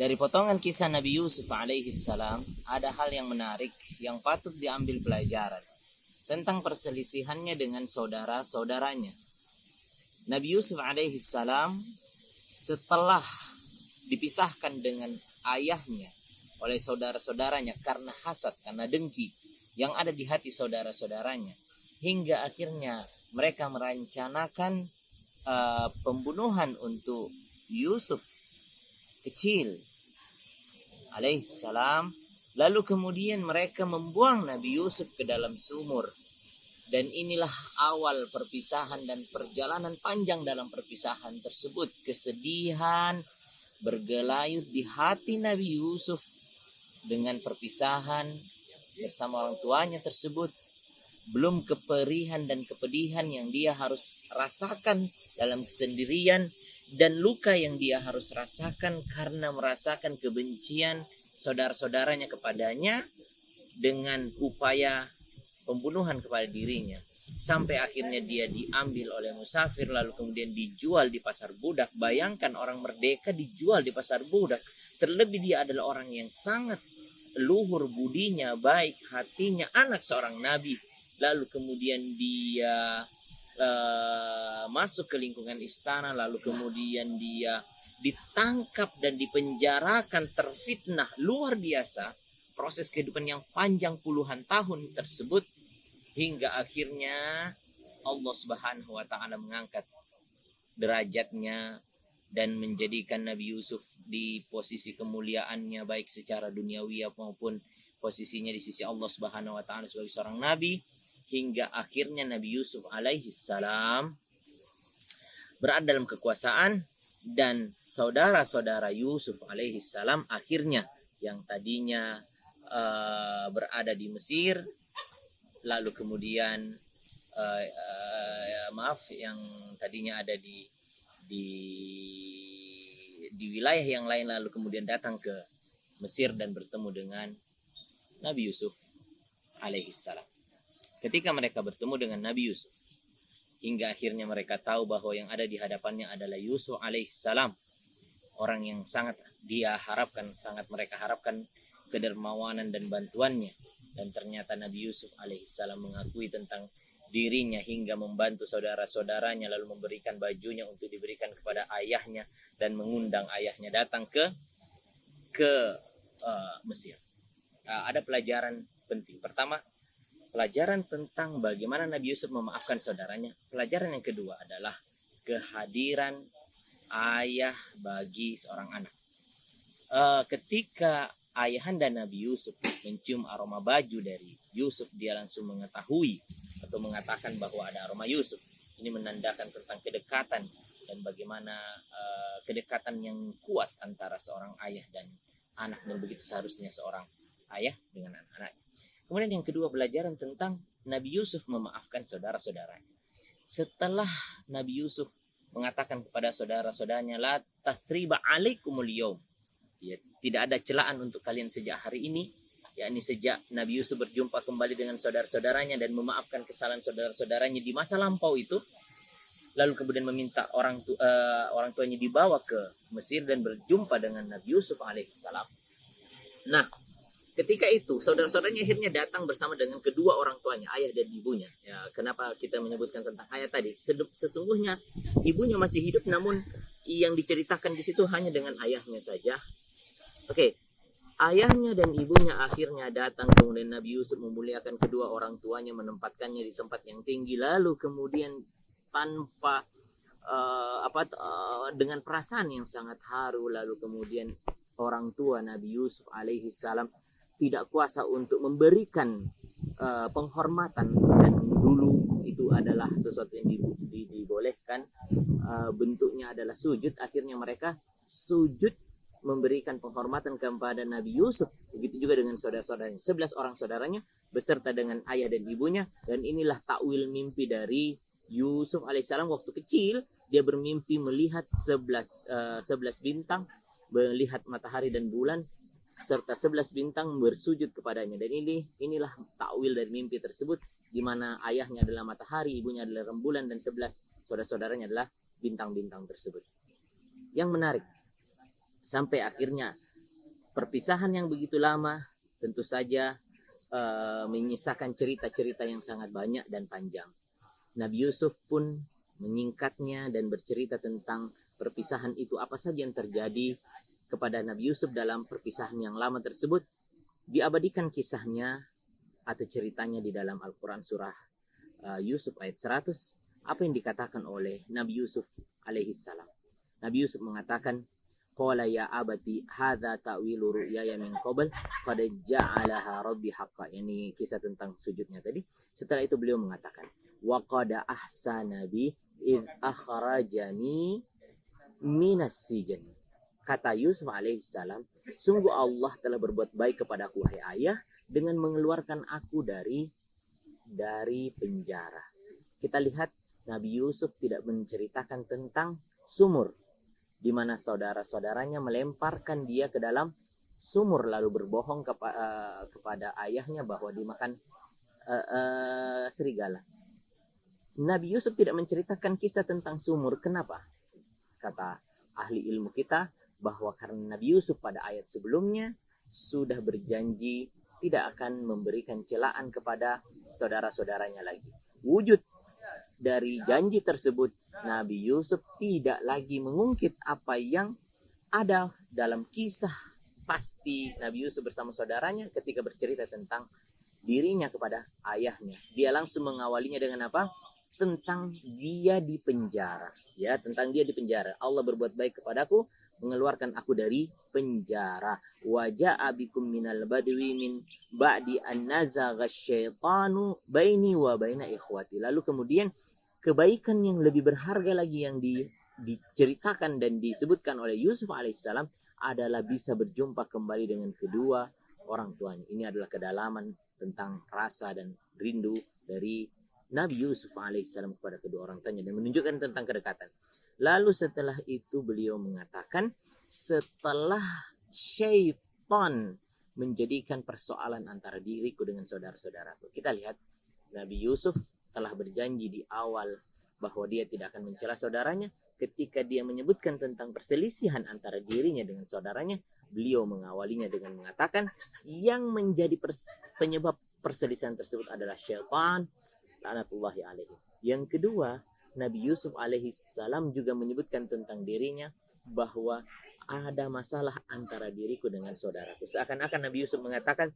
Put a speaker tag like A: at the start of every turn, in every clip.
A: Dari potongan kisah Nabi Yusuf alaihi salam ada hal yang menarik yang patut diambil pelajaran tentang perselisihannya dengan saudara-saudaranya. Nabi Yusuf alaihi salam setelah dipisahkan dengan ayahnya oleh saudara-saudaranya karena hasad, karena dengki yang ada di hati saudara-saudaranya, hingga akhirnya mereka merencanakan pembunuhan untuk Yusuf kecil alaihissalam. Lalu kemudian mereka membuang Nabi Yusuf ke dalam sumur. Dan inilah awal perpisahan dan perjalanan panjang dalam perpisahan tersebut. Kesedihan bergelayut di hati Nabi Yusuf dengan perpisahan bersama orang tuanya tersebut. Belum keperihan dan kepedihan yang dia harus rasakan dalam kesendirian, dan luka yang dia harus rasakan karena merasakan kebencian saudara-saudaranya kepadanya dengan upaya pembunuhan kepada dirinya. Sampai akhirnya dia diambil oleh musafir, lalu kemudian dijual di pasar budak. Bayangkan orang merdeka dijual di pasar budak. Terlebih dia adalah orang yang sangat luhur budinya, baik hatinya, anak seorang nabi. Lalu kemudian dia masuk ke lingkungan istana, lalu kemudian dia ditangkap dan dipenjarakan, terfitnah luar biasa. Proses kehidupan yang panjang puluhan tahun tersebut, hingga akhirnya Allah Subhanahu wa taala mengangkat derajatnya dan menjadikan Nabi Yusuf di posisi kemuliaannya baik secara duniawi maupun posisinya di sisi Allah Subhanahu wa taala sebagai seorang nabi, hingga akhirnya Nabi Yusuf alaihi salam berada dalam kekuasaan. Dan saudara-saudara Yusuf alaihi salam akhirnya yang tadinya berada di Mesir, lalu kemudian yang tadinya ada di wilayah yang lain, lalu kemudian datang ke Mesir dan bertemu dengan Nabi Yusuf alaihi salam. Ketika mereka bertemu dengan Nabi Yusuf, hingga akhirnya mereka tahu bahwa yang ada di hadapannya adalah Yusuf alaihi salam, orang yang sangat mereka harapkan kedermawanan dan bantuannya. Dan ternyata Nabi Yusuf alaihissalam mengakui tentang dirinya hingga membantu saudara-saudaranya, lalu memberikan bajunya untuk diberikan kepada ayahnya dan mengundang ayahnya datang ke Mesir. Ada pelajaran penting. Pertama, pelajaran tentang bagaimana Nabi Yusuf memaafkan saudaranya. Pelajaran yang kedua adalah kehadiran ayah bagi seorang anak. Ketika ayahanda Nabi Yusuf mencium aroma baju dari Yusuf, dia langsung mengetahui atau mengatakan bahwa ada aroma Yusuf. Ini menandakan tentang kedekatan dan bagaimana kedekatan yang kuat antara seorang ayah dan anak, dan begitu seharusnya seorang ayah dengan anak-anaknya. Kemudian yang kedua, pelajaran tentang Nabi Yusuf memaafkan saudara-saudaranya. Setelah Nabi Yusuf mengatakan kepada saudara-saudaranya, la tathriba alaikumul yaum, ya, tidak ada celaan untuk kalian sejak hari ini, yakni sejak Nabi Yusuf berjumpa kembali dengan saudara-saudaranya dan memaafkan kesalahan saudara-saudaranya di masa lampau itu, lalu kemudian meminta orang tuanya dibawa ke Mesir dan berjumpa dengan Nabi Yusuf alaihissalam. Nah, ketika itu saudara-saudaranya akhirnya datang bersama dengan kedua orang tuanya, ayah dan ibunya. Ya, kenapa kita menyebutkan tentang ayah tadi? Sesungguhnya ibunya masih hidup, namun yang diceritakan di situ hanya dengan ayahnya saja. Oke, ayahnya dan ibunya akhirnya datang, kemudian Nabi Yusuf memuliakan kedua orang tuanya, menempatkannya di tempat yang tinggi, lalu kemudian tanpa dengan perasaan yang sangat haru, lalu kemudian orang tua Nabi Yusuf alaihi salam tidak kuasa untuk memberikan penghormatan, dan dulu itu adalah sesuatu yang dibolehkan, bentuknya adalah sujud. Akhirnya mereka sujud memberikan penghormatan kepada Nabi Yusuf. Begitu juga dengan saudara-saudaranya, 11 orang saudaranya beserta dengan ayah dan ibunya. Dan inilah takwil mimpi dari Yusuf alaihissalam. Waktu kecil dia bermimpi melihat 11 bintang, melihat matahari dan bulan serta 11 bintang bersujud kepadanya. Dan inilah takwil dari mimpi tersebut, di mana ayahnya adalah matahari, ibunya adalah rembulan, dan 11 saudara-saudaranya adalah bintang-bintang tersebut. Yang menarik, sampai akhirnya Perpisahan yang begitu lama tentu saja menyisakan cerita-cerita yang sangat banyak dan panjang. Nabi Yusuf pun menyingkatnya dan bercerita tentang perpisahan itu, apa saja yang terjadi kepada Nabi Yusuf dalam perpisahan yang lama tersebut. Diabadikan kisahnya atau ceritanya di dalam Al-Quran surah Yusuf ayat 100. Apa yang dikatakan oleh Nabi Yusuf alaihi salam? Nabi Yusuf mengatakan, qala ya abati hadza ta'wilu ru'yaya min qabl qad ja'alaha rabbi haqqan. Ini kisah tentang sujudnya tadi. Setelah itu beliau mengatakan, wa qad ahsana bi id akhrajani minas sijan. Kata Yusuf alaihissalam, sungguh Allah telah berbuat baik kepadaku wahai ayah dengan mengeluarkan aku dari penjara. Kita lihat Nabi Yusuf tidak menceritakan tentang sumur, di mana saudara-saudaranya melemparkan dia ke dalam sumur lalu berbohong kepada ayahnya bahwa dimakan serigala. Nabi Yusuf tidak menceritakan kisah tentang sumur. Kenapa? Kata ahli ilmu kita bahwa karena Nabi Yusuf pada ayat sebelumnya sudah berjanji tidak akan memberikan celaan kepada saudara-saudaranya lagi. Wujud dari janji tersebut, Nabi Yusuf tidak lagi mengungkit apa yang ada dalam kisah pasti Nabi Yusuf bersama saudaranya ketika bercerita tentang dirinya kepada ayahnya. Dia langsung mengawalinya dengan apa? Tentang dia di penjara. Ya, tentang dia di penjara. Allah berbuat baik kepadaku, mengeluarkan aku dari penjara. Wa ja'a bikum minal badwi min ba'di an nazagha syaitanu baini wa baina ikhwati. Lalu kemudian kebaikan yang lebih berharga lagi yang diceritakan dan disebutkan oleh Yusuf alaihissalam adalah bisa berjumpa kembali dengan kedua orang tuanya. Ini adalah kedalaman tentang rasa dan rindu dari Nabi Yusuf alaihissalam kepada kedua orang tuanya dan menunjukkan tentang kedekatan. Lalu setelah itu beliau mengatakan, setelah syaitan menjadikan persoalan antara diriku dengan saudara-saudaraku. Kita lihat Nabi Yusuf telah berjanji di awal bahwa dia tidak akan mencela saudaranya. Ketika dia menyebutkan tentang perselisihan antara dirinya dengan saudaranya, beliau mengawalinya dengan mengatakan yang menjadi penyebab perselisihan tersebut adalah syaitan, laknatullahi alaihi. Yang kedua, Nabi Yusuf alaihi salam juga menyebutkan tentang dirinya bahwa ada masalah antara diriku dengan saudaraku. Seakan-akan Nabi Yusuf mengatakan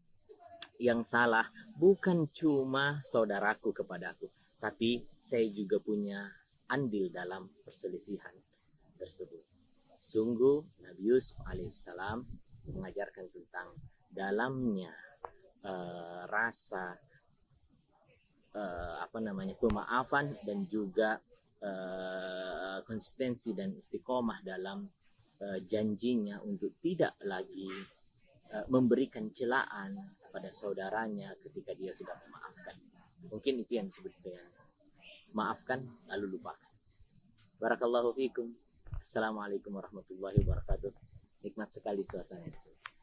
A: yang salah bukan cuma saudaraku kepadaku, tapi saya juga punya andil dalam perselisihan tersebut. Sungguh Nabi Yusuf alaihissalam mengajarkan tentang dalamnya rasa pemaafan dan juga konsistensi dan istiqomah dalam janjinya untuk tidak lagi memberikan celaan pada saudaranya ketika dia sudah memaafkan. Mungkin itu yang disebut dengan maafkan lalu lupakan. Barakallahu fiikum. Assalamualaikum warahmatullahi wabarakatuh. Nikmat sekali suasana di sini.